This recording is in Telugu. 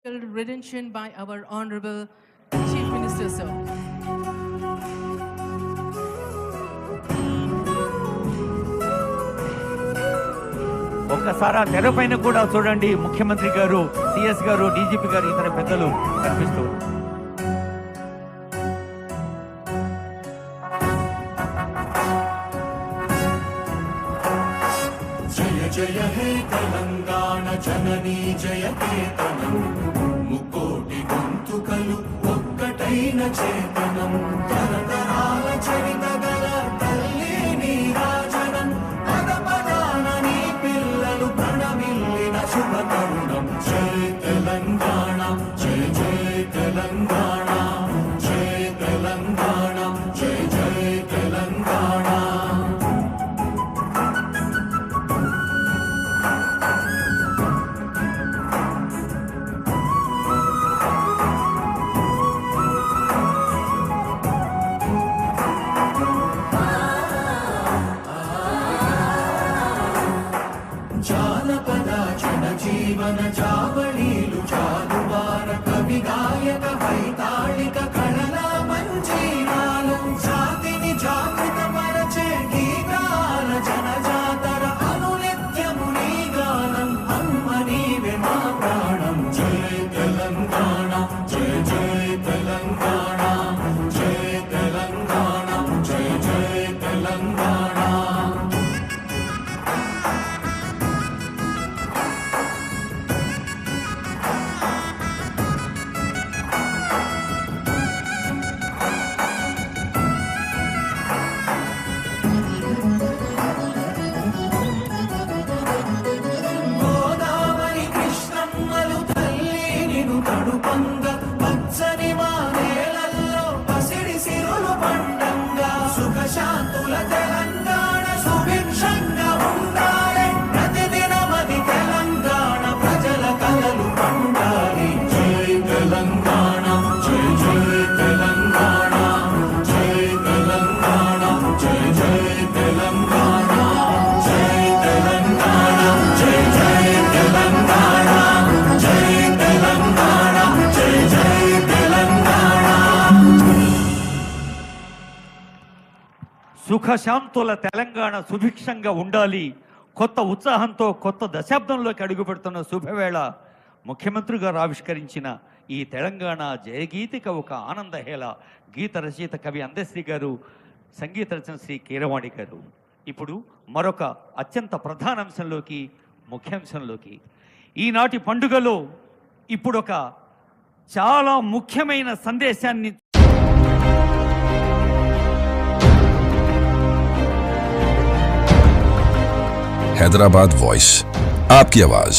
Rendition by our Honorable Chief Minister, sir. ఒక్కసారి తెర పైన కూడా చూడండి, ముఖ్యమంత్రి గారు, సిఎస్ గారు, డీజీపీ గారు, ఇతర పెద్దలు కనిపిస్తూ జయ జయ హే తెలంగాణ జననీ జయకేతనం, ముకోటి గొంతుకలు ఒక్కటైన చేతనం, తరతరాల చరిత గల తల్లి నీరాజనం, పద పదాన నీ పిల్లలు ప్రణమిల్లిన శుభ తరుణం. జయ తెలంగాణ, జయ జయ తెలంగాణ, జయ తెలంగాణ, జయ జయ తెలంగాణ. జానపద జనజీవన జావళీలు జాలువార కవి గాయక వైతాళిక కళల మంజీరాలు, జాతిని జాగృత పరచే గీతాల జనజాతర అనునిత్యము నీ గానం, అమ్మ నీవే మా ప్రాణం. జయ తెలంగాణ, జయ జయ తెలంగాణ, జయ తెలంగాణ, జయ జయ తెలంగాణ. తడుపంగ పచ్చని మా నేలల్లో పసిడి సిరులు పండంగా, సుఖశాంతుల తెలంగాణ సుభిక్షంగా ఉండాలి, ప్రతిదినమది తెలంగాణ ప్రజల కలలు పండాలి. జై తెలంగాణ, జై జై తెలంగాణ, జై తెలంగాణ, జై జై తెలంగాణ, జై తెలంగాణ, జై జై తెలంగాణ, జై తెలంగాణ, జై జై తెలంగాణ. సుఖశాంతుల తెలంగాణ సుభిక్షంగా ఉండాలి. కొత్త ఉత్సాహంతో కొత్త దశాబ్దంలోకి అడుగుపెడుతున్న శుభవేళ ముఖ్యమంత్రి గారు ఆవిష్కరించిన ఈ తెలంగాణ జయగీతిక ఒక ఆనందహేళ. గీత రచయిత కవి అందశ్రీ గారు, సంగీత రచన శ్రీ కీరవాణి గారు. ఇప్పుడు మరొక అత్యంత ప్రధాన అంశంలోకి, ముఖ్యాంశంలోకి, ఈనాటి పండుగలో ఇప్పుడు ఒక చాలా ముఖ్యమైన సందేశాన్ని हैदराबाद वॉइस, आपकी आवाज।